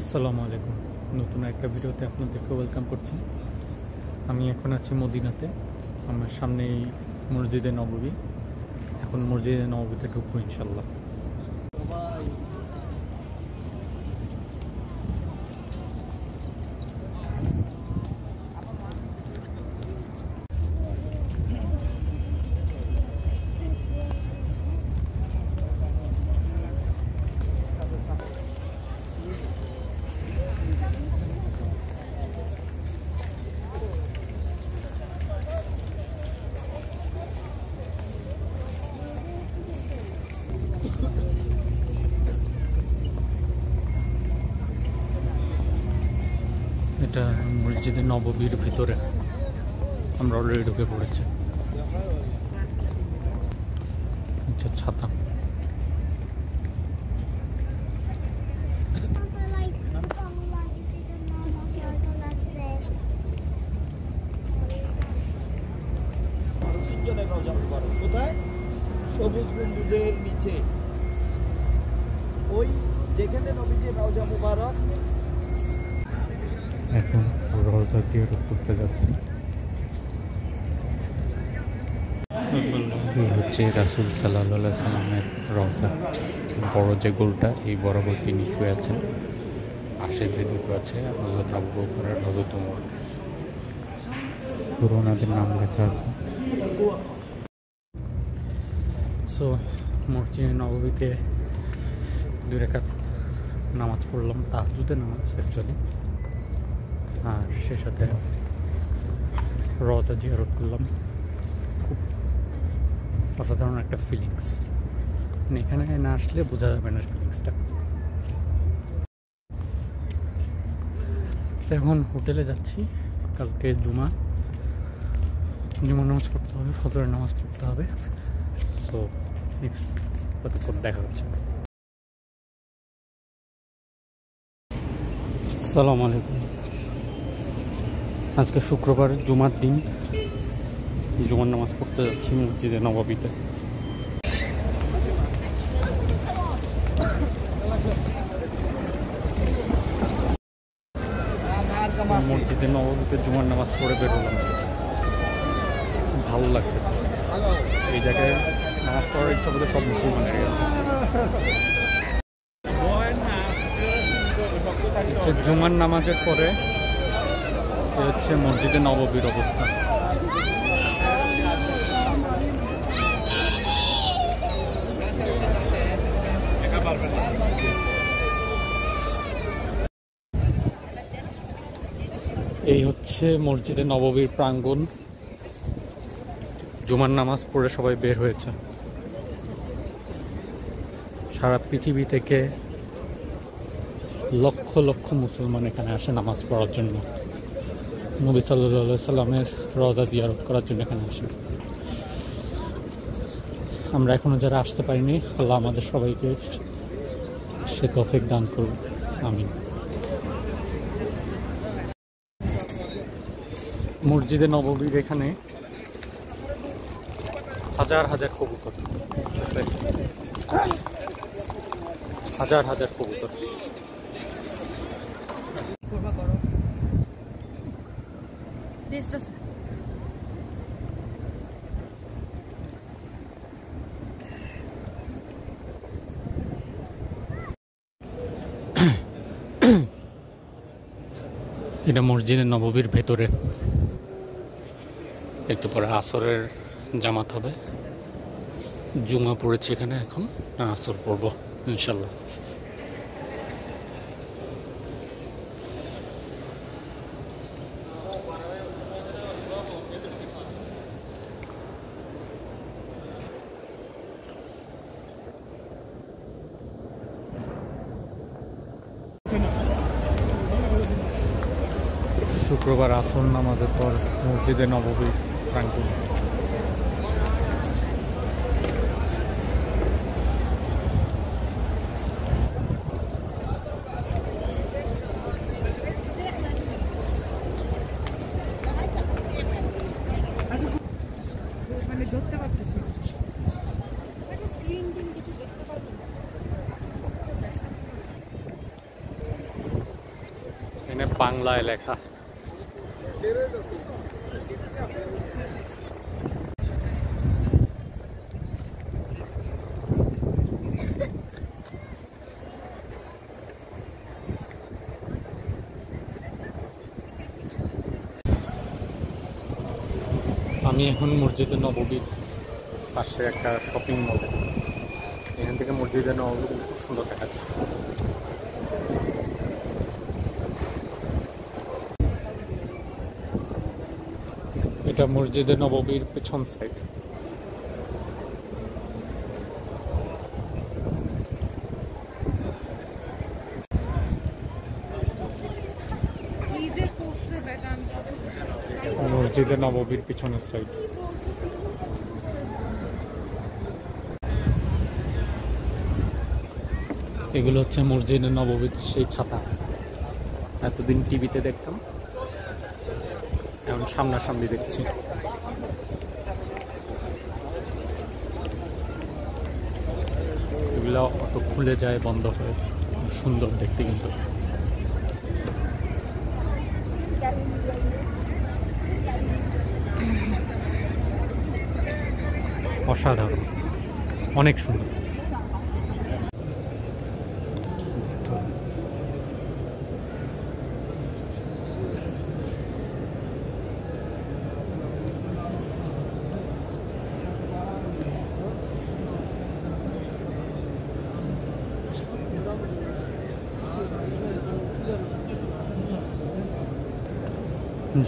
আসসালামু আলাইকুম। নতুন একটা ভিডিওতে আপনাদেরকে ওয়েলকাম করছি। আমি এখন আছি মদিনাতে। আমার সামনেই মসজিদে নববী। এখন মসজিদে নববীতে ঢুকবো ইনশাল্লাহ। এটা মসজিদে নববীর ভিতরে আমরা অলরেডি ঢুকে পড়েছি। আচ্ছা, ছাতা। কোথায়? সবুজ গম্বুজের নিচে, ওই যেখানে নবীজি রওজা মুবারক। এখন রওজা জিয়ারত করতে যাচ্ছি। এই হচ্ছে রাসূল সাল্লাল্লাহু আলাইহি সাল্লামের রওজা। বড় যে গোলটা, এই বরাবর তিনি শুয়ে আছেন। পাশে যে দুটো আছে, হযরত আবু বকর আর হযরত ওমর। পুরো ওনাদের নাম লেখা আছে। সো মসজিদে নববীতে 2 রাকাত নামাজ পড়লাম, তাহাজ্জুদের নামাজ অ্যাকচুয়ালি। আর সে সাথে রওজা জিয়ারত করলাম। খুব অসাধারণ একটা ফিলিংস, মানে এখানে না আসলে বোঝা যাবে না ফিলিংসটা। এখন হোটেলে যাচ্ছি। কালকে জুমা নামাজ পড়তে হবে, ফজরের নামাজ পড়তে হবে। সো নেক্সট কতক্ষণ দেখা হচ্ছে। আসসালামু আলাইকুম। আজকে শুক্রবার, জুমার দিন। জুমার নামাজ পড়তে যাচ্ছি মসজিদে নববীতে। মসজিদে নববীতে জুমার নামাজ পড়ে বেরোলাম। ভালো লাগতেছে। এই জায়গায় নামাজ পড়ার ইচ্ছা বলে সব মুসলমানের গেছে। জুমার নামাজের পরে হচ্ছে মসজিদে নববীর অবস্থা। এই হচ্ছে মসজিদে নববীর প্রাঙ্গণ। জুমার নামাজ পড়ে সবাই বের হয়েছে। সারা পৃথিবী থেকে লক্ষ লক্ষ মুসলমান এখানে আসে নামাজ পড়ার জন্য। নবী সাল্লাল্লাহু আলাইহি সাল্লামের রওজা জিয়ারত করার জন্য এখানে আসে। আমরা এখনো যারা আসতে পারিনি, আল্লাহ আমাদের সবাইকে সে তৌফিক দান করুন, আমিন। মসজিদে নববীর এখানে হাজার হাজার কবুতর, হাজার হাজার কবুতর। এটা মসজিদে নববীর ভেতরে। একটু পরে আসরের জামাত হবে। জুমা পড়েছে এখানে, এখন আসর পড়ব ইনশাল্লাহ। শুক্রবার আসর নামাজের পর মসজিদে নববীর প্রাঙ্গণ। বাংলায় লেখা। আমি এখন মসজিদে নববীর পাশে একটা শপিং মল, এখান থেকে মসজিদে নববী খুব সুন্দর দেখা যায়। এটা মসজিদে নববীর পেছন সাইড। মসজিদে নববীর পিছনের সাইড। এগুলো হচ্ছে মসজিদে নববীর সেই ছাতা, এতদিন টিভিতে দেখতাম, এখন সামনাসামনি দেখছি। এগুলো অত খুলে যায় বন্ধ হয়ে, সুন্দর দেখতে কিন্তু। অসাধারণ, অনেক সুন্দর।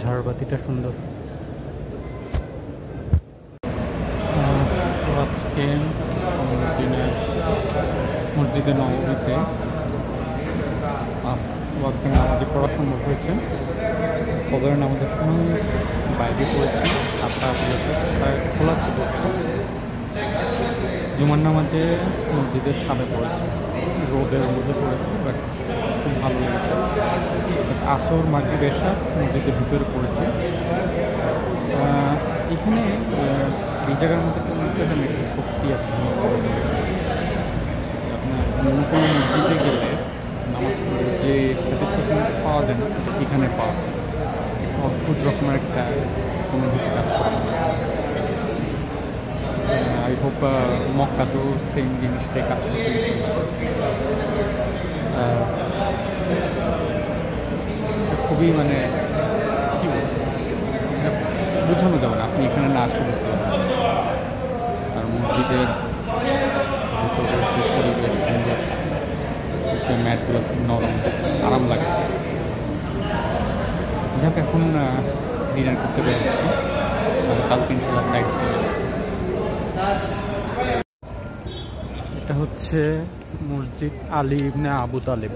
ঝাড়বাতিটা সুন্দর। আজকে মসজিদে নববীতে নামাজে পড়া সম্ভব হয়েছে। ফজরের নামাজের সময় বাইরে পড়েছি, ছাতা দিয়েছে, ছাতায় খোলা ছিল। জুমার নামাজে মসজিদের ছাদে পড়েছে, রোদের মধ্যে পড়েছে, বাট খুব ভালো লেগেছে। আসর মাগরিব এশা মসজিদের ভিতরে পড়েছে। এখানে এই জায়গার মধ্যে কেমন একটা শক্তি আছে। আপনার অন্য কোনো মসজিদে গেলে নামাজ পড়ে যে স্যাটিসফ্যাকশন পাওয়া যায় না, এখানে পাওয়া যায়। অদ্ভুত রকমের একটা অনুভূতি কাজ করে। আই হোপ মক্কাতেও সেম জিনিসটাই কাজ করতে। খুবই মানে কি বোঝানো যাবে না, আপনি এখানে না আসলে বুঝতে পারবেন। আর মসজিদের ভিতরের যে পরিবেশ সুন্দর, ম্যাটগুলো খুব নরম, আরাম লাগে। যাক, এখন ডিনার করতে পেরেছি, কালকে ইনশাল্লাহ সাইড সিন। এটা হচ্ছে মসজিদ আলী ইবনে আবু তালেব।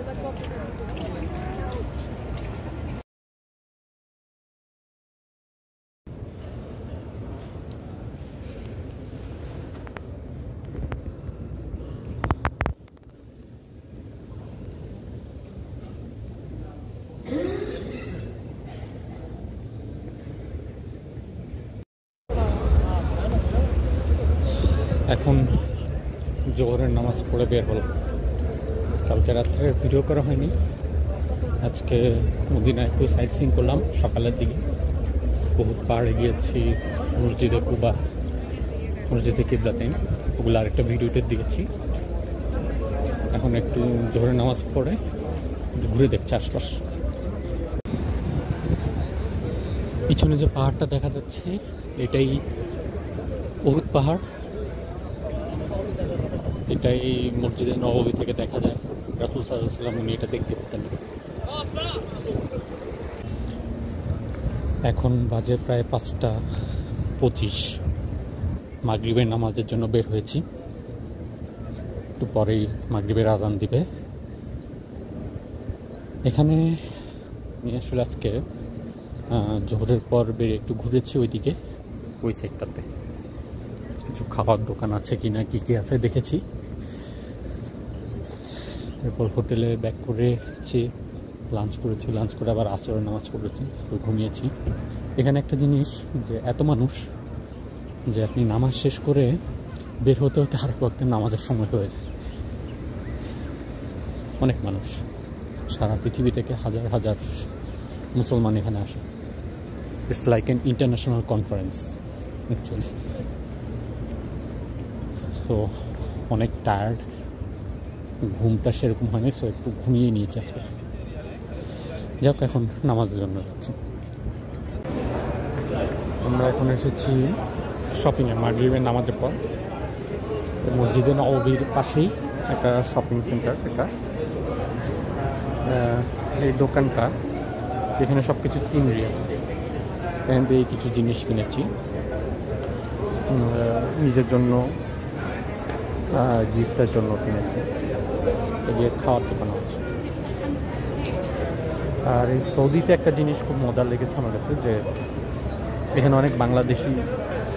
এখন জোহরের নামাজ পড়ে বের হলো। কালকে রাত্রে ভিডিও করা হয়নি, আজকে মদিনা একটু সাইট সিন করলাম সকালের দিকে। বহুত পাহাড়ে গিয়েছি, মসজিদে কুবা, মসজিদে কিবলাতাইন, ওগুলো আরেকটা ভিডিওতে দিয়েছি। এখন একটু জোহরের নামাজ পড়ে ঘুরে দেখছি আশপাশ। পিছনে যে পাহাড়টা দেখা যাচ্ছে এটাই উহুদ পাহাড়। এটাই মসজিদে নববী থেকে দেখা যায়। রাসূল সাল্লাল্লাহু আলাইহি ওয়াসাল্লাম উনি এটা দেখতে পেতেন। এখন বাজে প্রায় 5:25। মাগরিবের নামাজের জন্য বের হয়েছি, একটু পরেই মাগরিবের আজান দিবে। এখানে আমি আসলে আজকে জোহরের পর বেরিয়ে একটু ঘুরেছি ওইদিকে, ওই সাইডটাতে কিছু খাবার দোকান আছে কিনা, কি কি আছে দেখেছি। এরপর হোটেলে ব্যাক করেছি, লাঞ্চ করেছি, লাঞ্চ করে আবার আসরের নামাজ পড়েছি, তো ঘুমিয়েছি। এখানে একটা জিনিস যে এত মানুষ যে আপনি নামাজ শেষ করে বের হতে হতে আরেক ওয়াক্তের নামাজের সময় হয়ে যায়। অনেক মানুষ, সারা পৃথিবী থেকে হাজার হাজার মুসলমান এখানে আসে। It's like an international conference actually. তো অনেক টায়ার্ড, ঘুমটা সেরকম হয়নি, সো একটু ঘুমিয়ে নিয়েছি আজকে। যাক, এখন নামাজের জন্য যাচ্ছি। আমরা এখন এসেছি শপিংয়ে, মাগরিবের নামাজের পর। মসজিদে নববীর পাশেই একটা শপিং সেন্টার। এটা এই দোকানটা, এখানে সব কিছু 3 রিয়াল। এখান থেকে কিছু জিনিস কিনেছি নিজের জন্য, গিফটের জন্য কিনেছি। এই যে খাওয়ার দোকান আছে। আর এই সৌদিতে একটা জিনিস খুব মজার লেগেছে আমার কাছে, যে এখানে অনেক বাংলাদেশি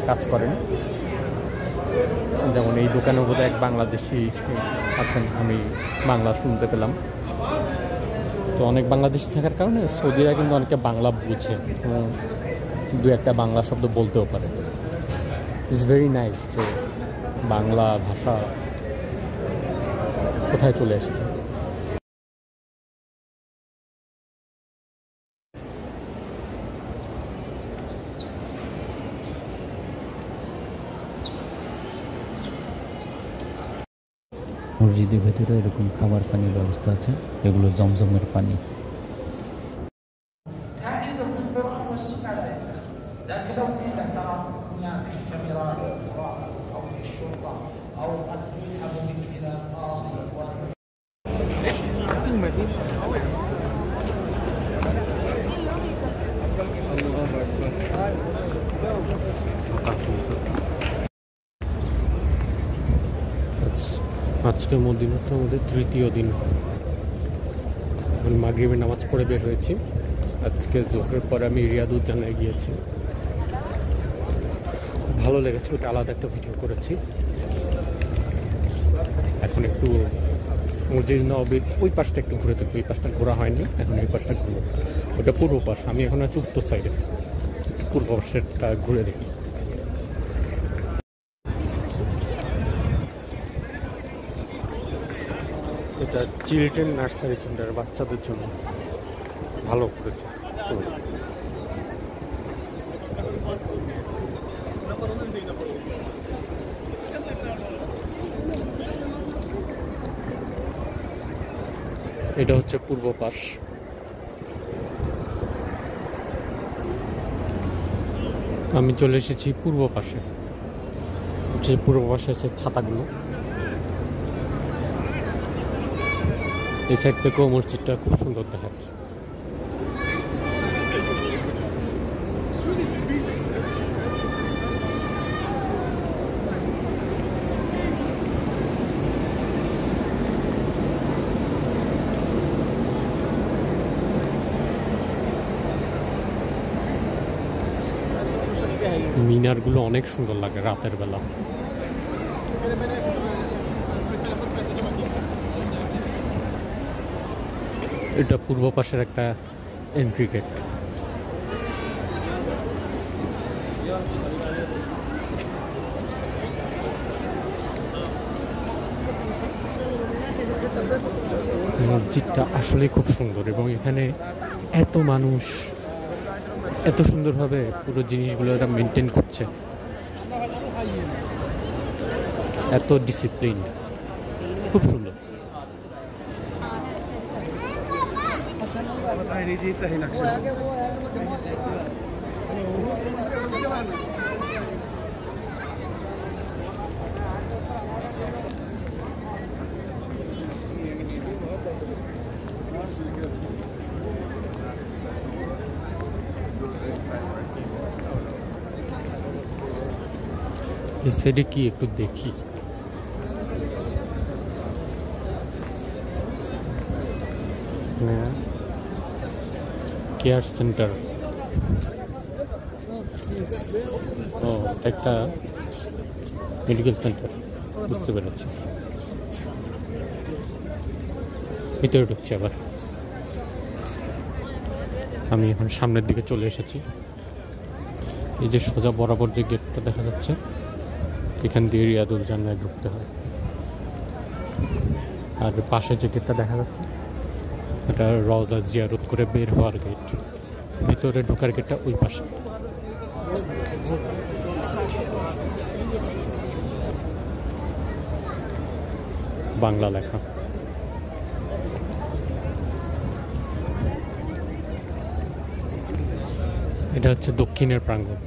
কাজ করেন। যেমন এই দোকানের বোধহয় এক বাংলাদেশি আছেন, আমি বাংলা শুনতে পেলাম। তো অনেক বাংলাদেশি থাকার কারণে সৌদিরা কিন্তু অনেকে বাংলা বুঝে, 2-একটা বাংলা শব্দ বলতেও পারে। ইটস ভেরি নাইস যে বাংলা ভাষা কোথায় চলে এসেছে। মসজিদের ভেতরে এরকম খাবার পানির ব্যবস্থা আছে, এগুলো জমজমের পানি। আজকে মদিনাতে আমাদের 3য় দিন। এখন মাগরিবের নামাজ পড়ে বের হয়েছি। আজকে জোহরের পরে আমি রিয়াদুজ্জানায় গিয়েছি, খুব ভালো লেগেছে। ওটা আলাদা একটা ভিডিও করেছি। এখন একটু মসজিদ নববীর ওই পাশটা একটু ঘুরে দেখবো। এই পাশটা ঘোরা হয়নি, এখন এই পাশটা ঘুরবো। ওটা পূর্ব পাশ, আমি এখন আছি উত্তর সাইডে। পূর্ব পাশেরটা ঘুরে দেখি। এটা চিলড্রেন নার্সারি সেন্টার, বাচ্চাদের জন্য ভালো করেছে। এটা হচ্ছে পূর্ব পাশ। আমি চলে এসেছি পূর্ব পাশে। পূর্ব পাশে আছে ছাতাগুলো। এই সাইড থেকেও মসজিদটা খুব সুন্দর দেখাচ্ছে। মিনারগুলো অনেক সুন্দর লাগে রাতের বেলা। এটা পূর্ব পাশের একটা এন্ট্রি গেট। মসজিদটা আসলে খুব সুন্দর, এবং এখানে এত মানুষ এত সুন্দরভাবে পুরো জিনিসগুলো এরা মেনটেন করছে, এত ডিসিপ্লিন, খুব সুন্দর। এই সাইডে কি একটু দেখি। কেয়ার সেন্টার, ও একটা মেডিকেল সেন্টার, বুঝতে পেরেছি। ভিতরে ঢুকছি আবার। আমি এখন সামনের দিকে চলে এসেছি। এই যে সোজা বরাবর যে গেটটা দেখা যাচ্ছে, এখান দিয়ে রিয়াদুজ্জানায় ঢুকতে হয়। আর পাশে যে গেটটা দেখা যাচ্ছে, এটা রওজা জিয়ারত করে বের হওয়ার গেট। ভিতরে ঢোকার গেটটা ওই পাশে। বাংলা লেখা। এটা হচ্ছে দক্ষিণের প্রাঙ্গণ।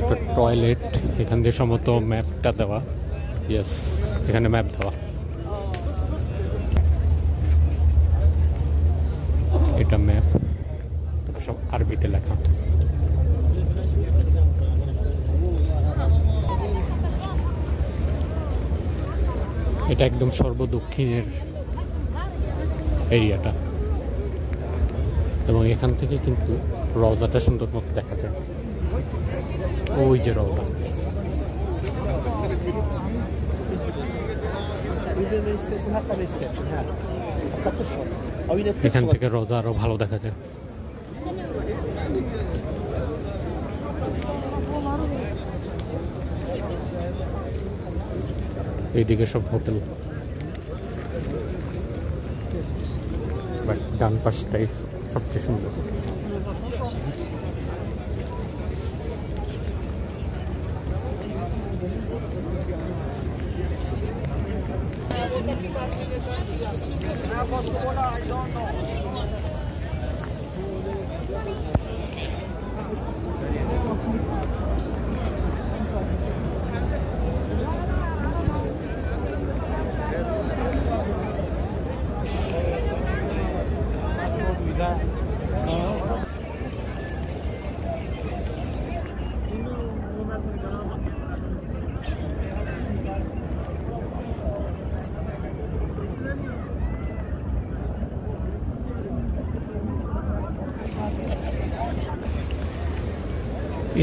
একটা টয়লেট, এখান দিয়ে সম্ভবত ম্যাপটা দেওয়া। ইয়েস, এখানে ম্যাপ দেওয়া। এটা ম্যাপ, সব আরবিতে লেখা। এটা একদম সর্বদক্ষিণের এরিয়াটা, এবং এখান থেকে কিন্তু রওজাটা সুন্দর মতো দেখা যায়। ওই যে রওজা, এখান থেকে রওজা আরো ভালো দেখা যায়। এইদিকে সব হোটেল, বাট ডান পাশটাই সবচেয়ে সুন্দর।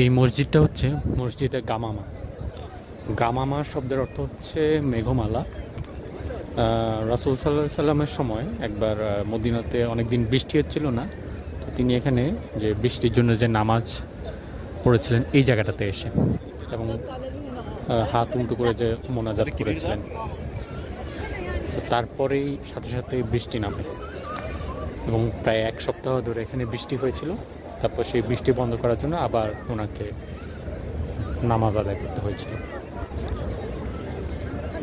এই মসজিদটা হচ্ছে মসজিদে গামামা। গামামা শব্দের অর্থ হচ্ছে মেঘমালা। রাসূল সাল্লাল্লাহু আলাইহি সাল্লামের সময় একবার মদিনাতে অনেকদিন বৃষ্টি হচ্ছিল না, তো তিনি এখানে যে বৃষ্টির জন্য যে নামাজ পড়েছিলেন এই জায়গাটাতে এসে, এবং হাত উল্টো করে যে মোনাজাত করেছিলেন, তো তারপরেই সাথে সাথে বৃষ্টি নামে, এবং প্রায় এক সপ্তাহ ধরে এখানে বৃষ্টি হয়েছিল। তারপর সেই বৃষ্টি বন্ধ করার জন্য আবার ওনাকে নামাজ আদায় করতে হয়েছিল।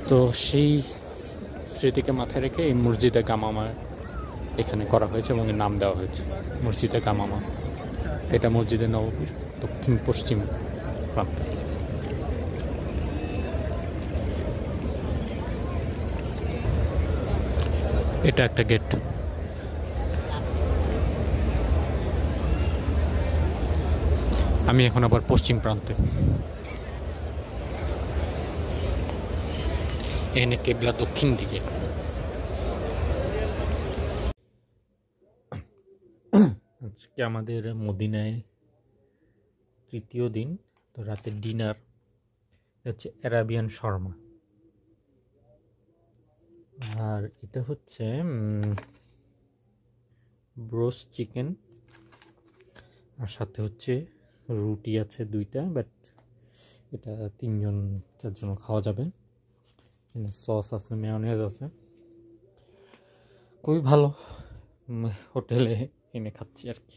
তো সেই স্মৃতিকে মাথায় রেখে এই মসজিদে গামামা এখানে করা হয়েছে এবং এর নাম দেওয়া হয়েছে মসজিদে গামামা। এটা মসজিদে নববীর দক্ষিণ পশ্চিম প্রান্তে। এটা একটা গেট। আমি এখন আবার পশ্চিম প্রান্তে। এনে কেবলা দক্ষিণ দিকে। আজকে আমাদের মদিনায় তৃতীয় দিন, তো রাতের ডিনার হচ্ছে অ্যারাবিয়ান শর্মা, আর এটা হচ্ছে ব্রোস্ট চিকেন, আর সাথে হচ্ছে রুটি আছে 2টা, বাট এটা 3-4 জন খাওয়া যাবে। সস আছে, মেয়োনেজ আছে, খুবই ভালো। হোটেলে এনে খাচ্ছি আর কি।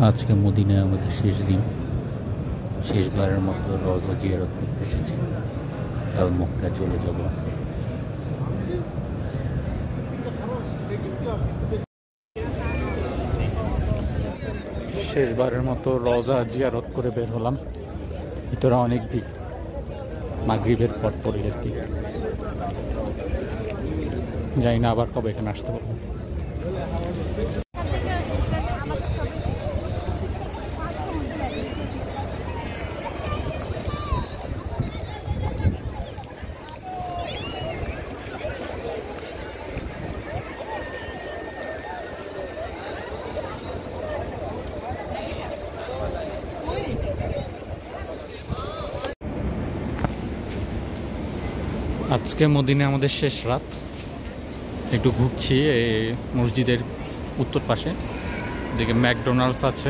আজকে মদিনায় আমাদের শেষ দিন, শেষবারের মতো রওজা জিয়ারত করতে এসেছি, কাল মক্কা চলে যাব। শেষবারের মতো রওজা জিয়ারত করে বের হলাম। ভিতরে অনেক ভিড়, মাগরিবের পর পরই আর কি। জানি না আবার কবে এখানে আসতে পারবো। আজকে মদিনায় আমাদের শেষ রাত। একটু ঘুরছি এই মসজিদের উত্তর পাশে, দেখে ম্যাকডোনাল্ডস আছে,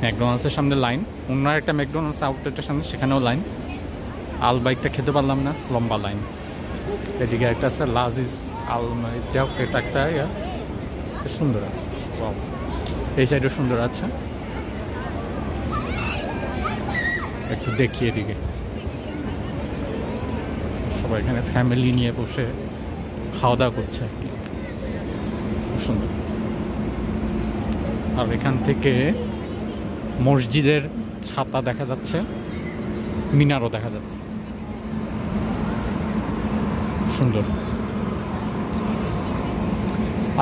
ম্যাকডোনাল্ডসের সামনে লাইন, অন্য একটা ম্যাকডোনাল্ডস আউটলেটের সামনে, সেখানেও লাইন। আল বাইকটা খেতে পারলাম না, লম্বা লাইন। এদিকে একটা আছে লাজিজ আল, মানে যা হোক এটা একটা সুন্দর আছে। এই সাইডও সুন্দর আছে, একটু দেখি এদিকে। সবাই এখানে ফ্যামিলি নিয়ে বসে খাওয়া দাওয়া করছে আর কি, খুব সুন্দর। আর এখান থেকে মসজিদের ছাতা দেখা যাচ্ছে, মিনারও দেখা যাচ্ছে, সুন্দর।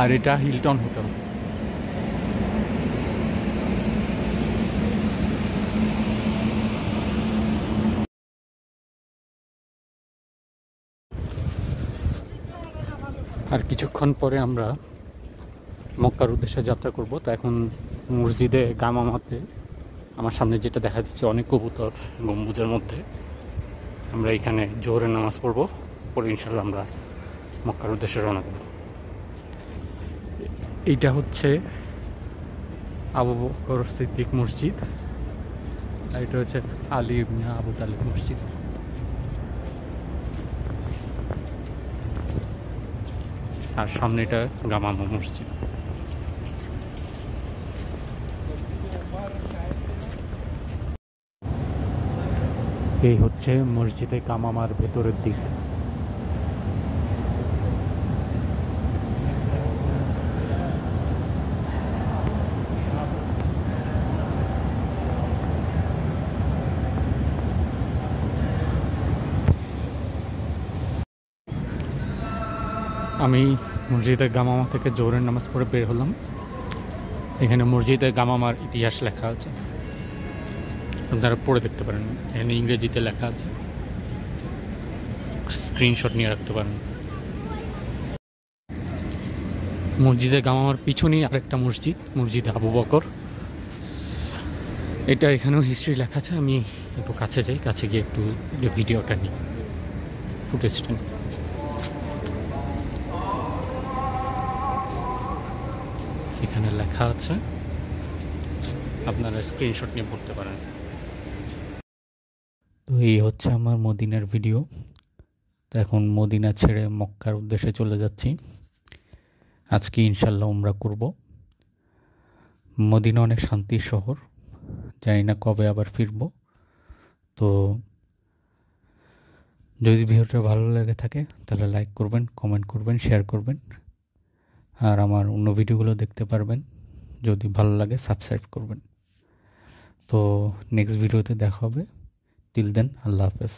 আর এটা হিলটন হোটেল। আর কিছুক্ষণ পরে আমরা মক্কার উদ্দেশ্যে যাত্রা করব। তো এখন মসজিদে গামামাতে আমার সামনে যেটা দেখা যাচ্ছে অনেক কবুতর গম্বুজের মধ্যে, আমরা এখানে জোহরের নামাজ পড়বো, পরে ইনশাল্লাহ আমরা মক্কার উদ্দেশ্যে রওনা করব। এইটা হচ্ছে আবু বকর সিদ্দিক মসজিদ, আর এটা হচ্ছে আলী ইবনে আবু তালিব মসজিদ। আর সামনে এটা গামামা মসজিদ। এই হচ্ছে মসজিদে গামামার ভেতরের দিক। আমি মসজিদে গামামা থেকে জোহরের নামাজ পড়ে বের হলাম। এখানে মসজিদে গামামার ইতিহাস লেখা আছে, আপনারা পড়ে দেখতে পারেন। এখানে ইংরেজিতে লেখা আছে, স্ক্রিনশট নিয়ে রাখতে পারেন। মসজিদে গামামার পিছনেই আরেকটা মসজিদ, মসজিদ আবু বকর। এটা এখানেও হিস্ট্রি লেখা আছে। আমি একটু কাছে যাই, কাছে গিয়ে একটু ভিডিওটা নিই, ফুটেজটা নিই। এখানে লেখা আছে, আপনারা স্ক্রিনশট নিয়ে পড়তে পারেন। তো এই হচ্ছে আমার মদিনার ভিডিও। তো এখন মদিনা ছেড়ে মক্কার উদ্দেশ্যে চলে যাচ্ছি। আজকে ইনশাল্লাহ উমরা করব। মদিনা অনেক শান্তির শহর, জানি না কবে আবার ফিরব। তো যদি ভিডিওটা ভালো লেগে থাকে তাহলে লাইক করবেন, কমেন্ট করবেন, শেয়ার করবেন। আর আমার অন্য ভিডিওগুলো দেখতে পারবেন, যদি ভালো লাগে সাবস্ক্রাইব করবেন। তো নেক্সট ভিডিওতে দেখা হবে। টিল দেন, আল্লাহ হাফেজ।